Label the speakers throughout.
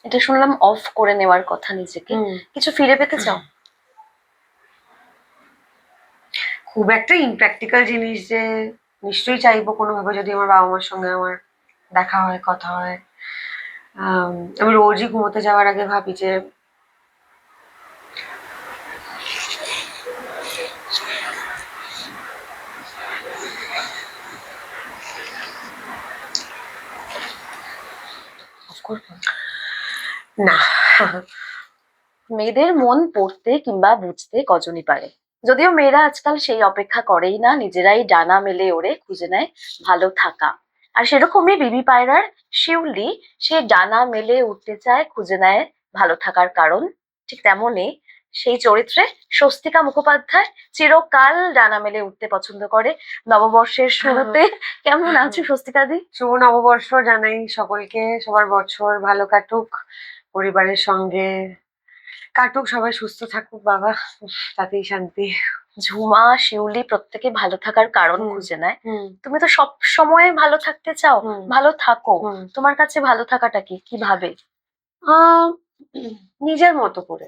Speaker 1: এটা শুনলাম অফ করে নেওয়ার কথা নিজেকে, কিছু ফিরে পেতে চাও?
Speaker 2: খুব একটা ইমপ্র্যাকটিক্যাল জিনিস যে নিশ্চয়ই চাইবো কোনোভাবে যদি আমার বাবা মার সঙ্গে আমার দেখা হয়, কথা হয়। আমি রোজই ঘুমোতে যাওয়ার আগে ভাবি যে না।
Speaker 1: মেয়েদের মন পড়তে কিংবা বুঝতে কজনই পারে, যদিও মেয়েরা আজকাল সেই অপেক্ষা করেই না, নিজেরাই ডানা মেলে ওড়ে খুঁজে নেয় ভালো থাকা। আর সেরকমই বিবি পায়রার শিউলি, সে ডানা মেলে উঠতে চায়, খুঁজে নেয় ভালো থাকার কারণ। ঠিক তেমনই সেই চরিত্রে স্বস্তিকা মুখোপাধ্যায় চিরকাল ডানা মেলে উঠতে পছন্দ করে নববর্ষের শুরুতে। কেমন আছো স্বস্তিকা দি?
Speaker 2: শুভ নববর্ষ জানাই সকলকে, সবার বছর ভালো কাটুক, পরিবারের সঙ্গে কাটুক, সবাই সুস্থ থাকুক বাবা, তাতেই শান্তি।
Speaker 1: ঝুমা শিউলি প্রত্যেকে ভালো থাকার কারণ খুঁজে নেয়। তুমি তো সব সময় ভালো থাকতে চাও, ভালো থাকো। তোমার কাছে ভালো থাকাটা কি, কিভাবে?
Speaker 2: নিজের মতো করে।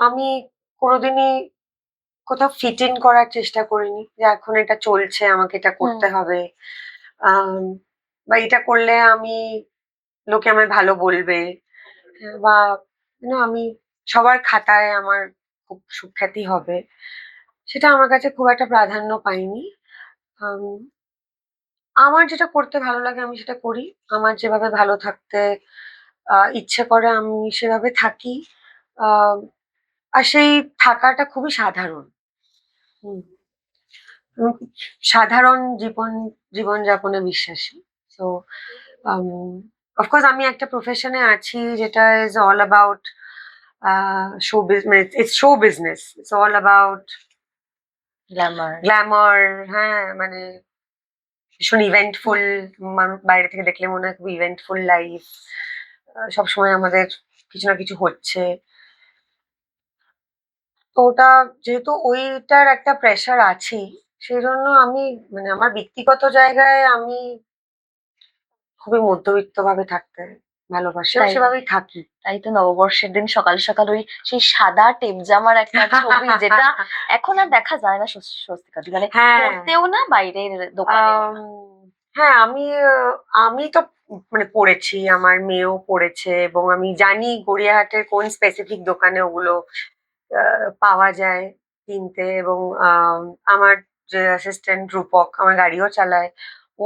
Speaker 2: আমি কোনোদিনই কোথাও ফিট ইন করার চেষ্টা করিনি যে এখন এটা চলছে আমাকে এটা করতে হবে, বা এটা করলে আমি লোকে আমায় ভালো বলবে, বা আমি সবার খাতায় আমার খুব সুখ্যাতি হবে, সেটা আমার কাছে খুব একটা প্রাধান্য পাইনি। আমার যেটা করতে ভালো লাগে আমি সেটা করি, আমার যেভাবে ভালো থাকতে ইচ্ছে করে আমি সেভাবে থাকি। আহ, আর সেই থাকাটা খুবই সাধারণ। হুম, আমি খুব সাধারণ জীবনযাপনে বিশ্বাসী। তো অফকোর্স আমি একটা প্রফেশনে আছি যেটা is all about show business, it's show business, it's all about Glamour. হ্যাঁ, মানে ভীষণ ইভেন্টফুল, বাইরে থেকে দেখলে মনে হয় খুব ইভেন্টফুল লাইফ, সবসময় আমাদের কিছু না কিছু হচ্ছে। তো ওটা যেহেতু ওইটার একটা প্রেশার আছেই, সেই জন্য আমি মানে আমার ব্যক্তিগত জায়গায় আমি খুবই মধ্যবিত্ত ভাবে থাকতে ভালোবাসি,
Speaker 1: তাই?
Speaker 2: সেভাবেই থাকি।
Speaker 1: তাই তো নববর্ষের দিন সকাল সকাল ওই সেই সাদা টেপ জামার একটা ছবি, যেটা এখন আর দেখা যায় না স্বস্তিকা দি, মানে পড়তেও না বাইরের দোকানে।
Speaker 2: হ্যাঁ, আমি তো মানে পড়েছি, আমার মেয়েও পড়েছে, এবং আমি জানি গড়িয়াহাটের কোন স্পেসিফিক দোকানে ওগুলো পাওয়া যায় কিনতে। এবং আমার যে অ্যাসিস্ট্যান্ট রূপক আমার গাড়িও চালায়,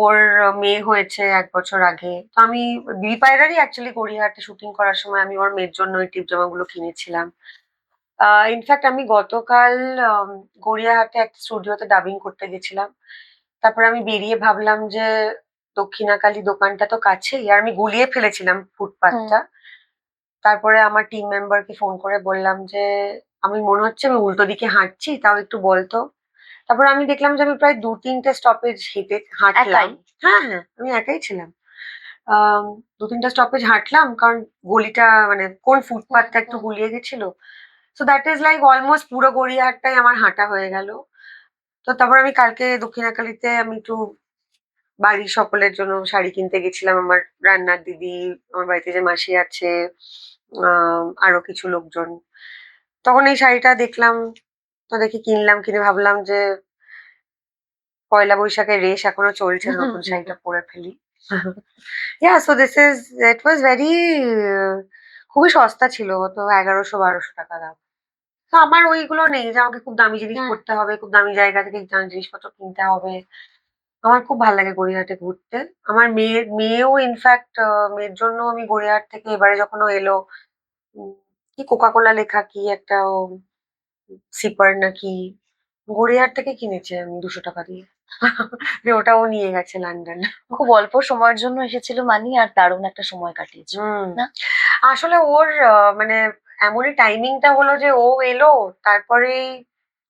Speaker 2: ওর মেয়ে হয়েছে 1 বছর আগে। তো আমি বিবি পায়রারই অ্যাকচুয়ালি গড়িয়াহাটে শুটিং করার সময় আমি ওর মেয়ের জন্য ওই টিপ জামাগুলো কিনেছিলাম। ইনফ্যাক্ট আমি গতকাল গড়িয়াহাটে একটা স্টুডিওতে ডাবিং করতে গেছিলাম। তারপরে আমি বেরিয়ে ভাবলাম যে দক্ষিণাকালী দোকানটা তো কাছেই, আর আমি গুলিয়ে ফেলেছিলাম ফুটপাথটা। তারপরে আমার টিম মেম্বারকে ফোন করে বললাম যে আমি মনে হচ্ছে আমি উল্টো দিকে হাঁটছি, তাও একটু বলতো। তারপরে আমি দেখলাম যে আমি প্রায় 2-3টে স্টপেজ হাঁটলাম। হ্যাঁ, হ্যাঁ, আমি একাই ছিলাম। 2-3টা স্টপেজ হাঁটলাম, কারণ গলিটা মানে কোন ফুটপাথটা একটু গুলিয়ে গেছিল। So that is like almost পুরো গড়িয়াহাটটাই আমার হাঁটা হয়ে গেল। তো তারপর আমি কালকে দক্ষিণাকালীতে আমি একটু বাড়ির সকলের জন্য শাড়ি কিনতে গেছিলাম, আমার রান্নার দিদি, আমার বাড়িতে যে মাসি আছে, আরো কিছু লোকজন। তখন এই শাড়িটা দেখলাম, তো দেখে কিনলাম, কিনে ভাবলাম যে পয়লা বৈশাখের রেশ এখনো চলছে, নতুন শাড়িটা পরে ফেলি। So this is, it was very, খুবই সস্তা ছিল, তো 1100-1200 টাকা দাম। তো আমার ওইগুলো নেই যে আমাকে খুব দামি জিনিস পড়তে হবে, খুব দামি জায়গা থেকে জিনিসপত্র কিনতে হবে। আমার খুব ভালো লাগে গড়িয়াহাটে ঘুরতে। আমার মেয়েও ইনফ্যাক্ট, মেয়ের জন্য আমি গড়িয়াহাট থেকে এবারে যখন ও এলো, কি কোকা কোলা লেখা কি একটা সিপার নাকি, গড়িয়াহাট থেকে কিনেছি আমি 200 টাকা দিয়ে। ওটাও নিয়ে গেছে লন্ডন।
Speaker 1: খুব অল্প সময়ের জন্য এসেছিল মানি, আর দারুণ একটা সময় কাটিয়েছে না?
Speaker 2: আসলে ওর মানে এমনই টাইমিংটা হলো যে ও এলো, তারপরেই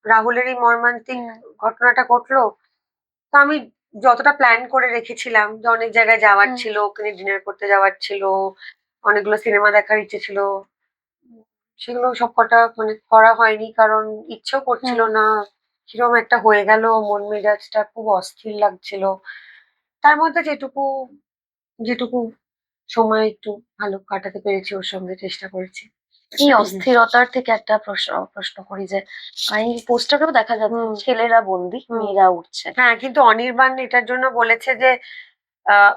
Speaker 2: রাহুলের এই মর্মান্তিক ঘটনাটা ঘটলো। তো আমি যতটা প্ল্যান করে রেখেছিলাম যে অনেক জায়গায় যাওয়ার ছিল, ওখানে ডিনার করতে যাওয়ার ছিল, অনেকগুলো সিনেমা দেখার ইচ্ছে ছিল, সেগুলো সবকটা মানে করা হয়নি, কারণ ইচ্ছেও করছিল না। কিরকম একটা হয়ে গেল, মন মেজাজটা খুব অস্থির লাগছিল। তার মধ্যে যেটুকু যেটুকু সময় একটু ভালো কাটাতে পেরেছি ওর সঙ্গে, চেষ্টা করেছি।
Speaker 1: এই অস্থিরতার থেকে একটা প্রশ্ন করি যে এই পোস্টারেও দেখা যাচ্ছে
Speaker 2: হুম।
Speaker 1: ছেলেরা বন্দি,
Speaker 2: হুম।
Speaker 1: মেয়েরা উঠছে।
Speaker 2: হ্যাঁ, কিন্তু অনির্বাণ এটার জন্য বলেছে যে আহ,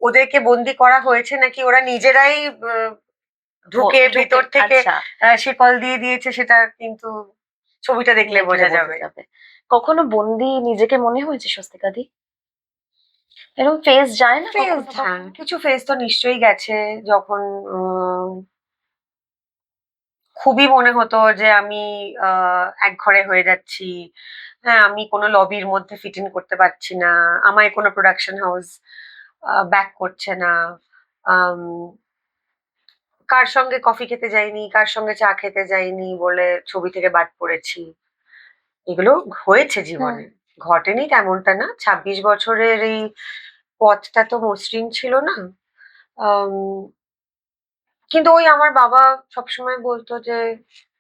Speaker 2: ওদেরকে বন্দি করা হয়েছে নাকি ওরা নিজেরাই ঢুকে ভেতর থেকে
Speaker 1: আচ্ছা,
Speaker 2: শিকল দিয়ে দিয়েছে, সেটা কিন্তু ছবিটা দেখলে বোঝা যাবে।
Speaker 1: কখনো বন্দি নিজেকে মনে হয়েছে স্বস্তিকাদি? এরকম ফেস যায় না
Speaker 2: ফেজ,
Speaker 1: কখনো
Speaker 2: হ্যাঁ,
Speaker 1: কখনো?
Speaker 2: কিছু ফেজ তো নিশ্চয়ই গেছে, যখন খুবই মনে হতো যে আমি একঘরে হয়ে যাচ্ছি। হ্যাঁ, আমি কোনো লবির মধ্যে ফিট ইন করতে পারছি না। আমায় কোনো প্রোডাকশন হাউস ব্যাক করছে না। আম কার সঙ্গে কফি খেতে যাইনি, কার সঙ্গে চা খেতে যাইনি বলে ছবি থেকে বাদ পড়েছি। এগুলো হয়েছে
Speaker 1: হুম।
Speaker 2: জীবনে। ঘটেনি তেমনটা না। ২৬ বছরের এই পথটা তো মসৃণ ছিল না। আম কিন্তু ওই আমার বাবা সবসময় বলতো যে,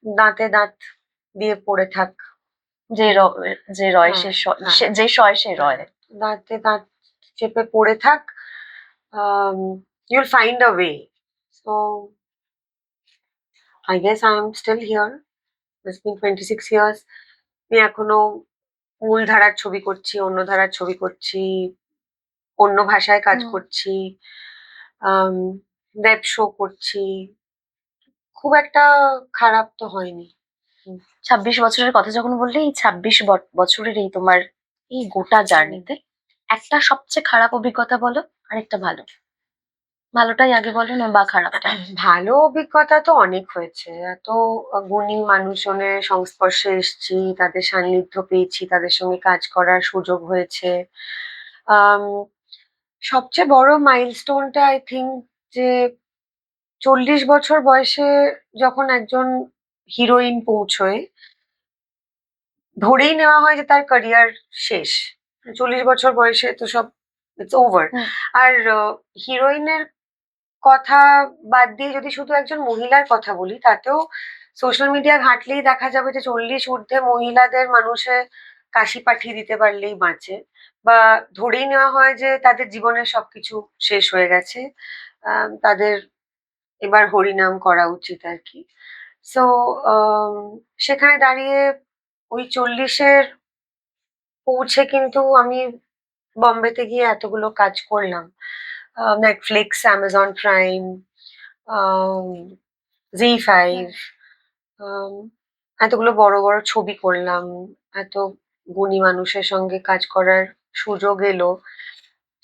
Speaker 2: "দাঁতে দাঁত দিয়ে পড়ে থাক।"
Speaker 1: যে যে রয়
Speaker 2: হ্যাঁ,
Speaker 1: সে
Speaker 2: হ্যাঁ,
Speaker 1: যে সয় সে
Speaker 2: হ্যাঁ।
Speaker 1: রয়।
Speaker 2: দাঁতে দাঁত চেপে পড়ে থাক। আম You'll find a way. So, I guess I am still here. It's been 26 years. আমি এখনো মূল ধারার ছবি করছি, অন্য ধারার ছবি করছি, অন্য ভাষায় কাজ
Speaker 1: হুম।
Speaker 2: করছি, আম ওয়েব শো করছি। খুব একটা খারাপ তো হয়নি। হুম।
Speaker 1: ২৬ বছরের কথা যখন বললে, এই ২৬ বছরের এই তোমার এই গোটা জার্নিতে একটা সবচেয়ে খারাপ অভিজ্ঞতা বলো, আরেকটা ভালো। ভালোটাই আগে বলো না বা খারাপটা?
Speaker 2: ভালো অভিজ্ঞতা তো অনেক হয়েছে। এত গুণী মানুষজনের সংস্পর্শে এসেছি, তাদের সান্নিধ্য পেয়েছি, তাদের সঙ্গে কাজ করার সুযোগ হয়েছে। আম সবচেয়ে বড় মাইলস্টোনটা আই থিংক যে ৪০ বছর বয়সে যখন একজন হিরোইন পৌঁছয়, ধরেই নেওয়া হয় যে তার ক্যারিয়ার শেষ। ৪০ বছর বয়সে তো সব ইটস ওভার।
Speaker 1: হুম।
Speaker 2: আর হিরোইনের কথা বাদ দিয়ে যদি শুধু একজন মহিলার কথা বলি, তাতেও সোশ্যাল মিডিয়া ঘাঁটলেই দেখা যাবে যে ৪০ ঊর্ধ্বে মহিলাদের মানুষে কাশি পাঠিয়ে দিতে পারলেই বাঁচে। বা ধরেই নেওয়া হয় যে তাদের জীবনের সবকিছু শেষ হয়ে গেছে। তাদের এবার হরিনাম করা উচিত আরকি। সো আম সেখানে দাঁড়িয়ে ওই ৪০ এর পৌঁছে কিন্তু আমি বম্বেতে গিয়ে এতগুলো কাজ করলাম। Netflix, Amazon Prime, আম ZEE5, আম এতগুলো বড়, বড় ছবি করলাম। এত গুণী মানুষের সঙ্গে কাজ করার সুযোগ এলো।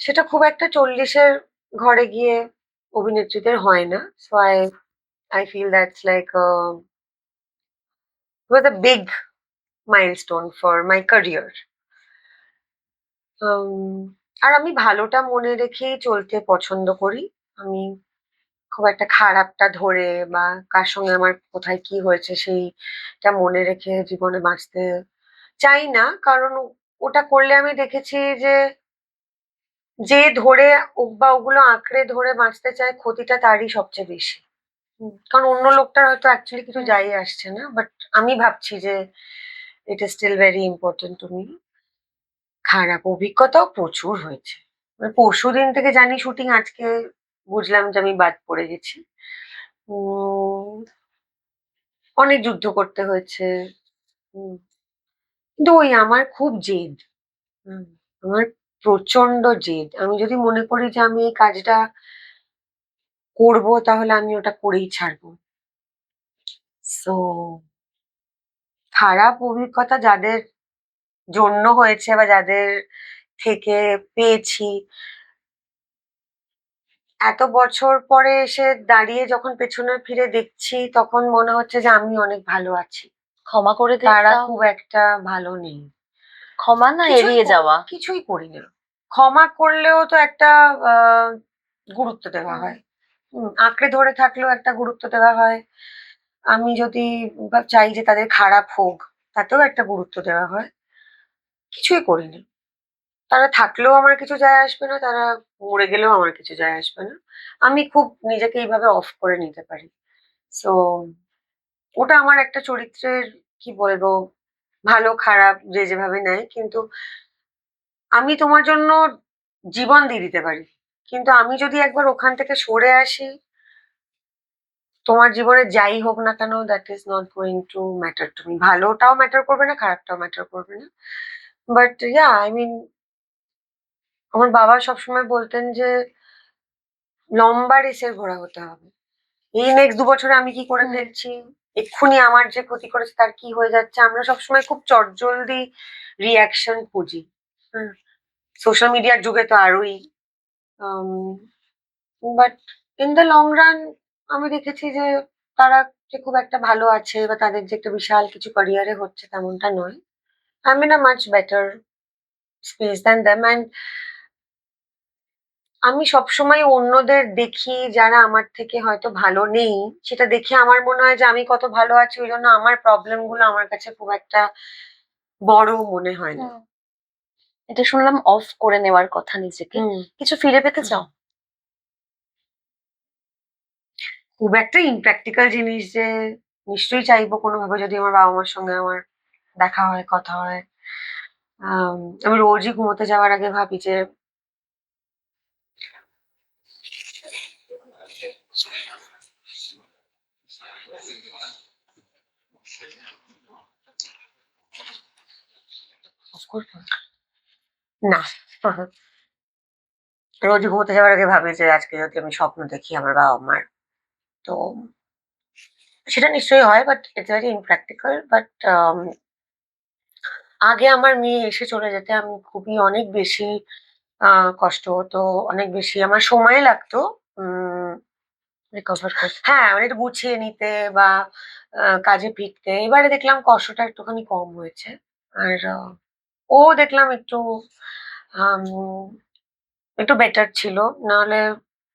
Speaker 2: সেটা খুব একটা ৪০ এর ঘরে গিয়ে অভিনেত্রীদের হয় না। So I feel that's like it was a big milestone for my career. আম আর আমি ভালোটা মনে রেখেই চলতে পছন্দ করি। আমি খুব একটা খারাপটা ধরে বা কার সঙ্গে আমার কোথায় কি হয়েছে সেইটা মনে রেখে জীবনে বাঁচতে চাই না। কারণ ওটা করলে আমি দেখেছি যে, যে ধরে বা ওগুলো আঁকড়ে ধরে বাঁচতে চায়, ক্ষতিটা তারই সবচেয়ে বেশি। কারণ অন্য লোকটার হয়তো অ্যাকচুয়ালি কিছু
Speaker 1: হুম।
Speaker 2: যাই আসছে না। বাট আমি ভাবছি যে it is still very important to me. খারাপ অভিজ্ঞতাও প্রচুর হয়েছে। মানে পরশুদিন থেকে জানি শুটিং, আজকে বুঝলাম যে আমি বাদ পড়ে গেছি। উম অনেক যুদ্ধ করতে হয়েছে। হুম। কিন্তু ওই আমার খুব জেদ। হুম। আমার প্রচন্ড জেদ। আমি যদি মনে করি যে আমি এই কাজটা করবো, তাহলে আমি ওটা করেই ছাড়বো। সো খারাপ অভিজ্ঞতা যাদের জন্য হয়েছে বা যাদের থেকে পেয়েছি, এত বছর পরে এসে দাঁড়িয়ে যখন পেছনে ফিরে দেখছি, তখন মনে হচ্ছে যে আমি অনেক ভালো আছি।
Speaker 1: ক্ষমা করে
Speaker 2: তারা
Speaker 1: দাও।
Speaker 2: খুব একটা ভালো নেই।
Speaker 1: ক্ষমা না এড়িয়ে যাওয়া?
Speaker 2: কিছুই করি না। ক্ষমা করলেও তো একটা আ গুরুত্ব দেওয়া
Speaker 1: হুম।
Speaker 2: হয়। আঁকড়ে ধরে থাকলেও একটা গুরুত্ব দেওয়া হয়। আমি যদি চাই যে তাদের খারাপ হোক, তাতেও একটা গুরুত্ব দেওয়া হয়। কিছুই করি না। তারা থাকলেও আমার কিছু যায় আসবে না, তারা মরে গেলেও আমার কিছু যায় আসবে না। আমি খুব নিজেকে এইভাবে অফ করে নিতে পারি। সো ওটা আমার একটা চরিত্রের, কি বলবো, ভালো খারাপ যে যেভাবে নেয়। কিন্তু আমি তোমার জন্য জীবন দিয়ে দিতে পারি। কিন্তু আমি যদি একবার ওখান থেকে সরে আসি, তোমার জীবনে যাই হোক না কেন, that is not going to matter to me. ভালোটাও ম্যাটার করবে না, খারাপটাও ম্যাটার করবে না। বাট ইয়া, আই মিন, আমার বাবা সবসময় বলতেন যে লম্বা রেসের ঘোড়া হতে হবে। এই নেক্সট 2 বছরে আমি কি করে
Speaker 1: হুম।
Speaker 2: ফেলছি, এক্ষুনি আমার যে ক্ষতি করেছে তার কি হয়ে যাচ্ছে, আমরা সবসময় খুব চটজলদি রিয়াকশন খুঁজি। সোশ্যাল মিডিয়ার যুগে তো আরোই। But in the long run আমি দেখেছি যে তারা যে খুব একটা ভালো আছে বা তাদের যে একটা বিশাল কিছু ক্যারিয়ারে হচ্ছে তেমনটা নয়। I am in a much better space than them. And আমি সবসময় অন্যদের দেখি যারা আমার থেকে হয়তো ভালো নেই, সেটা দেখে আমার মনে হয় যে আমি কত ভালো আছি, ওই জন্য আমার প্রবলেম গুলো আমার কাছে খুব একটা বড় মনে হয় না।
Speaker 1: হুম। এটা শুনলাম অফ করে নেওয়ার কথা নিজেকে।
Speaker 2: হুম।
Speaker 1: কিছু ফিরে পেতে চাও?
Speaker 2: খুব একটা ইমপ্র্যাকটিক্যাল জিনিস যে নিশ্চয়ই চাইবো কোনোভাবে যদি আমার বাবা মার সঙ্গে আমার দেখা হয়, কথা হয়। আম আমি রোজই ঘুমোতে যাওয়ার আগে ভাবি যে অফ করবো? না। রোজ ঘুমোতে যাওয়ার আগে ভাবি যে আজকে যদি আমি স্বপ্ন দেখি আমার বাবা-মার, তো সেটা নিশ্চয়ই হয়, but it's very impractical. But আগে আমার মেয়ে এসে চলে যেতে আমি খুবই অনেক বেশি কষ্ট হতো, অনেক বেশি আমার সময় লাগতো উম
Speaker 1: রিকভার করতে?
Speaker 2: হ্যাঁ, মানে একটু গুছিয়ে নিতে বা কাজে ফিরতে। এবারে দেখলাম কষ্টটা একটুখানি কম হয়েছে। আর ও দেখলাম আম একটু বেটার ছিল। নাহলে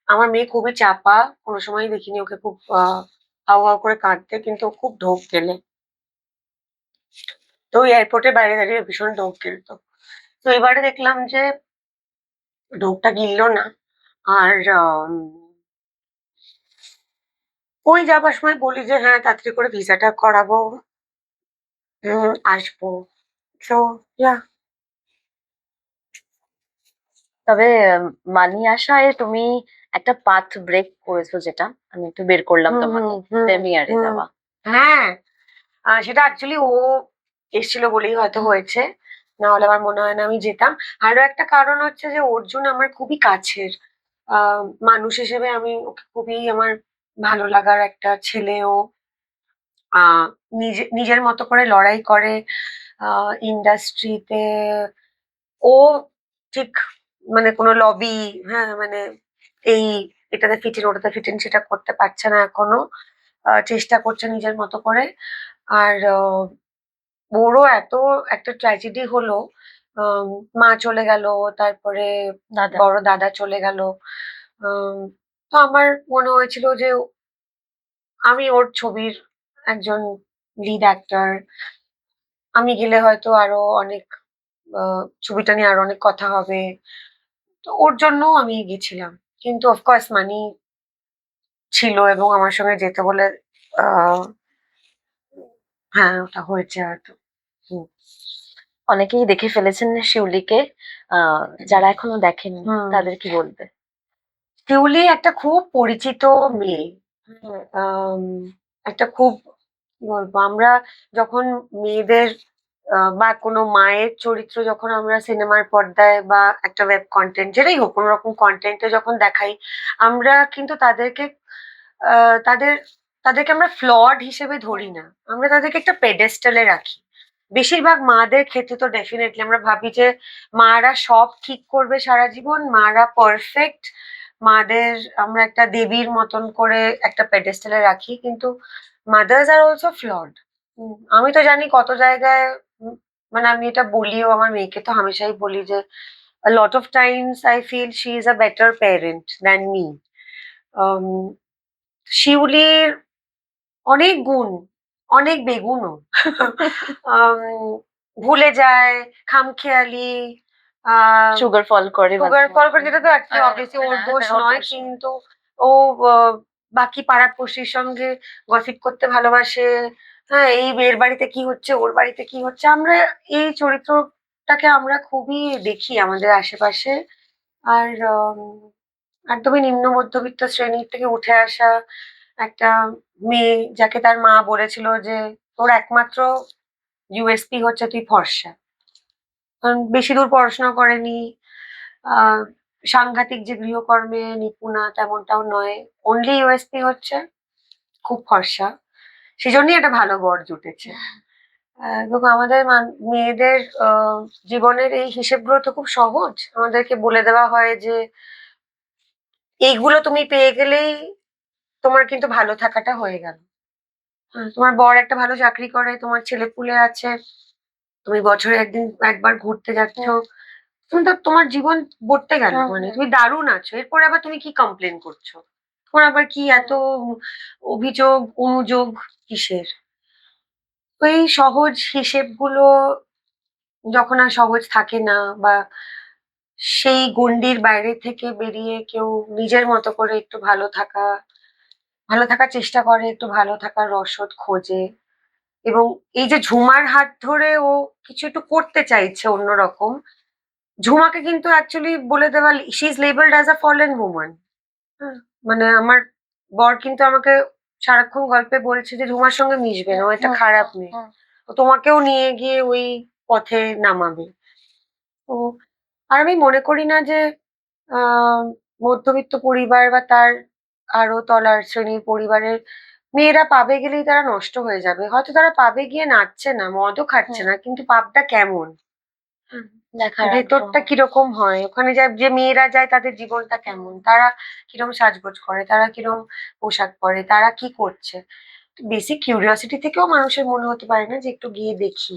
Speaker 2: আমার মেয়ে খুবই চাপা। কোনো সময়ই দেখিনি ওকে খুব হাউ, হাউ করে কাঁদতে। কিন্তু ও খুব ঢোক গেলে। তো ওই এয়ারপোর্টের বাইরে দাঁড়িয়ে ভীষণ ঢোক গিলত। তো এবারে দেখলাম যে ঢোকটা গিলল না। আর ওই যাবার সময় বলি যে, "হ্যাঁ, তাড়াতাড়ি করে ভিসাটা করাবো। আসবো।" So yeah.
Speaker 1: তবে মানি আশায় তুমি একটা পাথ ব্রেক করেছো, যেটা আমি একটু বের করলাম
Speaker 2: হুম, হুম,
Speaker 1: তোমাকে।
Speaker 2: হুম,
Speaker 1: প্রেমিয়ারে
Speaker 2: হুম।
Speaker 1: যাওয়া।
Speaker 2: হ্যাঁ, সেটা অ্যাকচুয়ালি ও এসেছিল বলেই হয়তো হয়েছে। না হলে আমার মনে হয় না আমি যেতাম। আরো একটা কারণ হচ্ছে যে অর্জুন আমার খুবই কাছের। আ মানুষ হিসেবে আমি ওকে খুবই আমার ভালো লাগার একটা ছেলে ও। আ নিজের মতো করে লড়াই করে। আ ইন্ডাস্ট্রিতে ও ঠিক মানে কোনো লবি, হ্যাঁ, মানে এই এটাতে ফিট ইন, ওটাতে ফিট ইন সেটা করতে পারছে না এখনো। চেষ্টা করছে নিজের মতো করে। আর ওরও এত একটা ট্র্যাজেডি হলো। আম মা চলে গেল, তারপরে
Speaker 1: দাদা।
Speaker 2: বড় দাদা চলে গেল। আম তো আমার মনে হয়েছিল যে আমি ওর ছবির একজন লিড অ্যাক্টর। আমি গেলে হয়তো আরো অনেক আ ছবিটা নিয়ে আরো অনেক কথা হবে। তো ওর জন্যও আমি গেছিলাম। কিন্তু অফ কোর্স মানি ছিল এবং আমার সঙ্গে যেতে বলে আ হ্যাঁ, ওটা হয়েছে হয়তো। হুম।
Speaker 1: অনেকেই দেখে ফেলেছেন শিউলিকে। যারা এখনো দেখেননি
Speaker 2: হুম।
Speaker 1: তাদের কি বলবে?
Speaker 2: শিউলি একটা খুব পরিচিত মেয়ে। হ্যাঁ, একটা খুব কি বলবো, আমরা যখন মেয়েদের বা কোনো মায়ের চরিত্র যখন আমরা সিনেমার পর্দায় বা একটা ওয়েব কনটেন্ট যেটাই হোক কোনো রকম কনটেন্টে যখন দেখাই, আমরা কিন্তু তাদেরকে আ তাদের তাদেরকে আমরা ফ্লড হিসেবে ধরি না। আমরা তাদেরকে একটা পেডেস্টাল এ রাখি। বেশিরভাগ মাদের ক্ষেত্রে তো ডেফিনিটলি আমরা ভাবি যে মারা সব ঠিক করবে সারা জীবন, মারা পারফেক্ট। মাদের আমরা একটা দেবীর মতন করে একটা পেডেস্টাল এ রাখি। কিন্তু মাদার্স আর অলসো ফ্লড। আমি তো জানি কত জায়গায় মানে আমি এটা বলিও আমার মেয়েকে তো হামেশাই বলি যে a lot of times I feel she is a better parent than me. আম শিউলির অনেক গুণ, অনেক বেগুনও। আম ভুলে যায়, খামখেয়ালি, আ
Speaker 1: সুগার ফল করে মাঝে
Speaker 2: সুগার ফল করে,
Speaker 1: মধ্যে।
Speaker 2: যেটা তো অ্যাকচুয়ালি
Speaker 1: হ্যাঁ,
Speaker 2: অবভিয়াসলি ওর
Speaker 1: হ্যাঁ,
Speaker 2: দোষ
Speaker 1: হ্যাঁ, ওর
Speaker 2: নয়।
Speaker 1: দোষ না।
Speaker 2: কিন্তু ও আ বাকি পাড়া-পড়শির সঙ্গে গসিপ করতে ভালোবাসে। হ্যাঁ, এই এর বাড়িতে কি হচ্ছে, ওর বাড়িতে কি হচ্ছে। আমরা এই চরিত্রটাকে আমরা খুবই দেখি আমাদের আশেপাশে। আর একদমই নিম্ন মধ্যবিত্ত শ্রেণীর থেকে উঠে আসা একটা মেয়ে, যাকে তার মা বলেছিল যে তোর একমাত্র ইউএসপি হচ্ছে তুই ফর্সা। কারণ বেশি দূর পড়াশোনা করেনি, আহ সাংঘাতিক যে গৃহকর্মে নিপুণা তেমনটাও নয়, অনলি ইউএসপি হচ্ছে খুব ফর্সা। সেজন্যই একটা ভালো বর জুটেছে। এবং আমাদের মেয়েদের জীবনের এই হিসেবগুলো তো খুব সহজ, আমাদেরকে বলে দেওয়া হয় যে এইগুলো তুমি পেয়ে গেলেই তোমার কিন্তু ভালো থাকাটা হয়ে গেল। তোমার বর একটা ভালো চাকরি করে, তোমার ছেলেপুলে আছে, তুমি বছরে একবার ঘুরতে যাচ্ছ, তুমি তো তোমার জীবন বর্তে গেল, মানে তুমি দারুণ আছো, এরপরে আবার তুমি কি কমপ্লেন করছো? তোমার আবার কি এত অভিযোগ অনুযোগ কিসের? তো এই সহজ হিসেবগুলো যখন আর সহজ থাকে না, বা সেই গণ্ডির বাইরে থেকে বেরিয়ে কেউ নিজের মতো করে একটু ভালো থাকার চেষ্টা করে, একটু ভালো থাকার রসদ খোঁজে, এবং এই যে ঝুমার হাত ধরে ও কিছু একটু করতে চাইছে অন্যরকম। ঝুমাকে কিন্তু অ্যাকচুয়ালি বলে দেওয়া, she is labelled as a fallen woman. মানে আমার বর কিন্তু আমাকে সারাক্ষণ গল্পে বলছে যে ঝুমার সঙ্গে মিশবে না, ও একটা খারাপ মেয়ে, ও তোমাকেও নিয়ে গিয়ে ওই পথে নামাবে। তো আর আমি মনে করি না যে আহ মধ্যবিত্ত পরিবার বা তার আরো তলার শ্রেণীর পরিবারের মেয়েরা পাবে গেলেই তারা নষ্ট হয়ে যাবে। হয়তো তারা পাবে গিয়ে নাচছে না, মদও খাচ্ছে না, কিন্তু পাবটা কেমন,
Speaker 1: দেখার
Speaker 2: ভেতরটা
Speaker 1: আগ্রহ।
Speaker 2: কিরকম হয়, ওখানে যে মেয়েরা যায় তাদের জীবনটা কেমন, তারা কিরকম সাজগোজ করে, তারা কিরকম পোশাক পরে, তারা কি করছে। বেসিক কিউরিওসিটি থেকেও মানুষের মনে হতে পারে না যে একটু গিয়ে দেখি।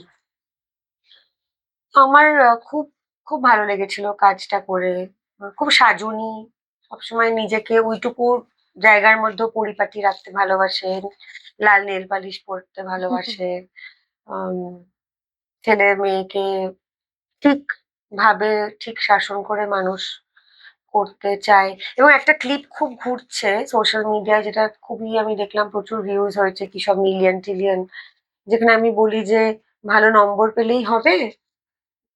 Speaker 2: আমার খুব খুব ভালো লেগেছিল কাজটা করে। খুব সাজুনি, সবসময় নিজেকে ওইটুকু জায়গার মধ্যে পরিপাটি রাখতে ভালোবাসেন, লাল নেল পালিশ পরতে ভালোবাসে, আম, ছেলে মেয়েকে ঠিক ভাবে ঠিক শাসন করে মানুষ করতে চায়। এবং একটা ক্লিপ খুব ঘুরছে সোশ্যাল মিডিয়ায়, যেটা খুবই আমি দেখলাম প্রচুর ভিউজ হয়েছে, কি সব মিলিয়ন টিলিয়ন, যেখানে আমি বলি যে ভালো নম্বর পেলেই হবে,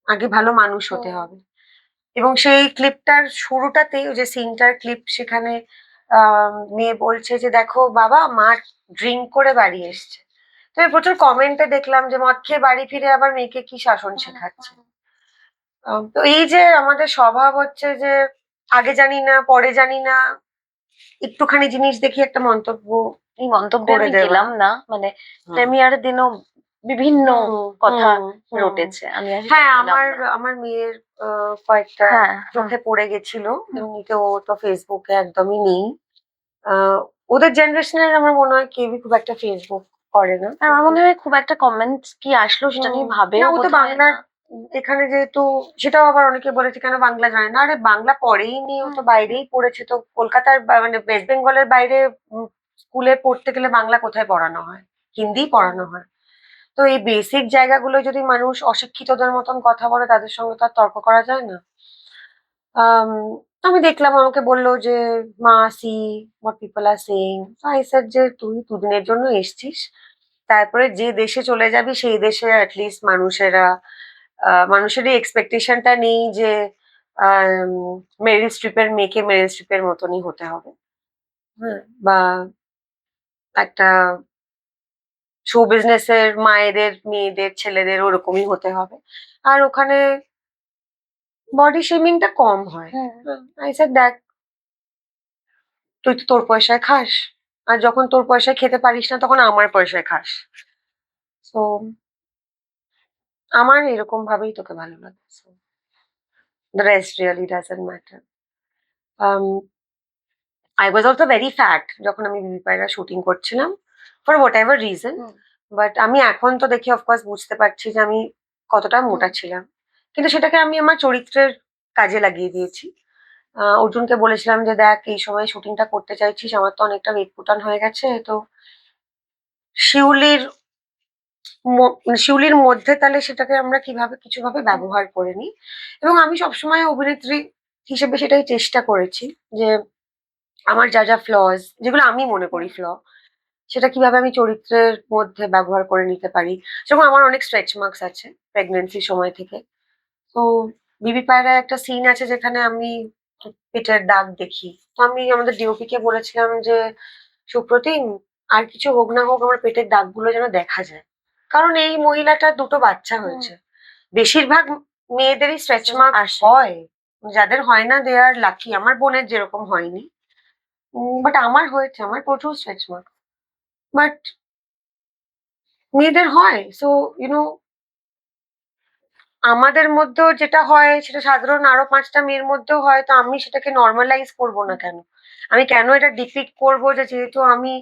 Speaker 2: আগে ভালো মানুষ হতে হবে। এবং সেই ক্লিপটার শুরুটাতেই ওই যে সিনটার ক্লিপ, সেখানে মেয়ে বলছে যে দেখো বাবা, মা ড্রিঙ্ক করে বাড়ি এসছে। তো আমি প্রচুর কমেন্টে দেখলাম যে মদ খেয়ে বাড়ি ফিরে আবার মেয়েকে কি শাসন শেখাচ্ছে। তো এই যে আমাদের স্বভাব হচ্ছে যে আগে জানি না পরে জানি না, একটুখানি জিনিস দেখি একটা মন্তব্য
Speaker 1: এই মন্তব্যে
Speaker 2: করে
Speaker 1: আমি
Speaker 2: দেওয়া।
Speaker 1: গেলাম না, মানে
Speaker 2: হুম।
Speaker 1: প্রেমিয়ার দিনও বিভিন্ন কথা
Speaker 2: হুম।
Speaker 1: রটেছে, আমি আর সেটা
Speaker 2: হ্যাঁ,
Speaker 1: গেলাম
Speaker 2: আমার
Speaker 1: না।
Speaker 2: আমার মেয়ের কয়েকটা
Speaker 1: হ্যাঁ,
Speaker 2: চোখে পড়ে গেছিল।
Speaker 1: হুম।
Speaker 2: এমনিতে ও তো ফেসবুকে একদমই নেই। ওদের জেনারেশনের আমার মনে হয় কেউই খুব একটা ফেসবুক করে না।
Speaker 1: আর আমার মনে হয় খুব একটা কমেন্ট কি আসলো সেটা নিয়ে
Speaker 2: হুম। না,
Speaker 1: ভাবেও
Speaker 2: ও তো
Speaker 1: বোধহয় না।
Speaker 2: বাংলার, এখানে যেহেতু, সেটাও আবার অনেকে বলেছে কেন বাংলা জানে না। আরে বাংলা পড়েই নি, ও তো বাইরেই পড়েছে। তো কলকাতার মানে ওয়েস্ট বেঙ্গলের বাইরে স্কুলে পড়তে গেলে বাংলা কোথায় পড়ানো হয়? হিন্দিই পড়ানো হয়। তো এই বেসিক জায়গাগুলো যদি মানুষ অশিক্ষিতদের মতন কথা বলে, তাদের সঙ্গে তো আর তর্ক করা যায় না। আম, আমি দেখলাম, আমাকে বললো যে মা, see what people are saying. I said যে তুই দুদিনের জন্য এসছিস, তারপরে যে দেশে চলে যাবি সেই দেশে অ্যাটলিস্ট মানুষের এই এক্সপেকটেশনটা নেই যে মেরিল স্ট্রিপের মেয়েকে মেরিল স্ট্রিপের মতনই হতে হবে। হ্যাঁ, বা একটা শো বিজনেসের মায়েদের মেয়েদের ছেলেদের ওরকমই হতে হবে। আর ওখানে বডি শেমিংটা কম হয়। আই সেড দেখ, তুই তো তোর পয়সায় খাস, আর যখন তোর পয়সায় খেতে পারিস না তখন আমার পয়সায় খাস। তো আমার এরকম ভাবেই তোকে ভালো লাগে। The rest really doesn't matter. I was also very fat যখন আমি বিবি পায়রা শুটিং করছিলাম, for what ever reason. But আমি এখন তো দেখে অফকোর্স বুঝতে পারছি যে আমি কতটা মোটা ছিলাম। কিন্তু সেটাকে আমি আমার চরিত্রের কাজে লাগিয়ে দিয়েছি। অর্জুনকে বলেছিলাম যে দেখ, এই সময় শুটিংটা করতে চাইছিস, আমার তো অনেকটা ওয়েট পুটান হয়ে গেছে, তো শিউলির মানে শিউলির মধ্যে তাহলে সেটাকে আমরা কিভাবে কিছুভাবে ব্যবহার করে নিই। এবং আমি সবসময় অভিনেত্রী হিসেবে সেটাই চেষ্টা করেছি যে আমার যা যা ফ্লজ, যেগুলো আমি মনে করি ফ্ল, সেটা কিভাবে আমি চরিত্রের মধ্যে ব্যবহার করে নিতে পারি। যেরকম আমার অনেক স্ট্রেচ মার্কস আছে প্রেগনেন্সির সময় থেকে। তো বিবি পায়রায় একটা সিন আছে যেখানে আমি পেটের দাগ দেখি। তো আমি আমাদের ডিওপি কে বলেছিলাম যে, সুপ্রতিম, আর কিছু হোক না হোক আমার পেটের দাগগুলো যেন দেখা যায়। কারণ এই মহিলাটার 2 টো বাচ্চা হয়েছে। বেশিরভাগ মেয়েদেরই স্ট্রেচ মার্ক
Speaker 1: আসে।
Speaker 2: হয়। যাদের হয় না দে আর লাকি। আমার বোনের যেরকম হয়নি। বাট আমার হয়েছে। আমার প্রচুর স্ট্রেচ মার্ক। বাট মেয়েদের হয়। সো ইউ নো আমাদের মধ্যেও যেটা হয় সেটা সাধারণ আরো ৫ টা মেয়ের মধ্যেও হয়। তো আমি সেটাকে নরমালাইজ করব না কেন? আমি কেন এটা ডিপিক্ট করব যে যেহেতু আমি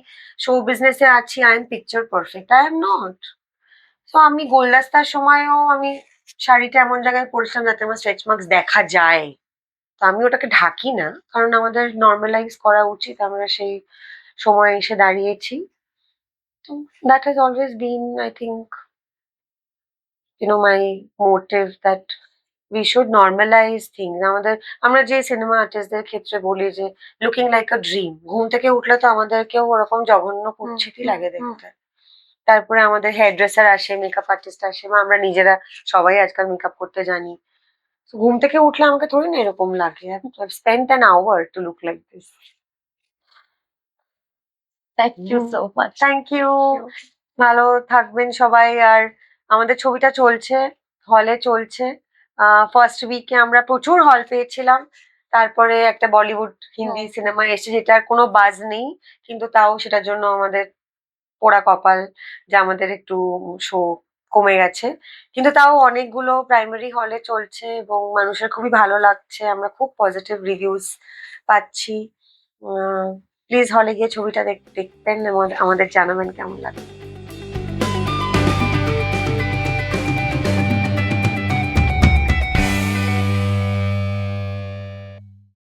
Speaker 2: শো বিজনেসে আছি I am picture perfect. I am not. So আমি গোলদাস্তার সময়ও আমি শাড়িটা এমন জায়গায় পরেছিলাম যাতে আমার স্ট্রেচ মার্কস দেখা যায়। তো আমি ওটাকে ঢাকি না। কারণ আমাদের নরমালাইজ করা উচিত। আমরা সেই সময়ে এসে দাঁড়িয়েছি। তো that has always been I think my motive that we should normalize things. আমরা যে সিনেমা আর্টিস্টদের ক্ষেত্রে বলি যে লুকিং লাইক আ ড্রিম, ঘুম থেকে উঠলে তো আমাদেরকেও ওরকম জঘন্য কুৎসিতই লাগে দেখতে। তারপরে আমাদের হেয়ার ড্রেসার আসে, মেকআপ আর্টিস্ট আসে, বা আমরা নিজেরা সবাই আজকাল মেকআপ করতে জানি। তো ঘুম থেকে উঠলে আমাকে থোড়ি না এরকম লাগে। I've spent an hour to look like this.
Speaker 1: Thank you so much.
Speaker 2: Thank you. ভালো থাকবেন সবাই। আর আমাদের ছবিটা চলছে, হলে চলছে। ফার্স্ট উইকে আমরা প্রচুর হল পেয়েছিলাম। তারপরে একটা বলিউড হিন্দি সিনেমা এসেছে যেটার কোনো বাজ নেই, কিন্তু তাও সেটার জন্য আমাদের পোড়া কপাল যে আমাদের একটু শো কমে গেছে। কিন্তু তাও অনেকগুলো প্রাইমারি হলে চলছে এবং মানুষের খুবই ভালো লাগছে। আমরা খুব পজিটিভ রিভিউজ পাচ্ছি। প্লিজ হলে গিয়ে ছবিটা দেখবেন এবং আমাদের জানাবেন কেমন লাগে।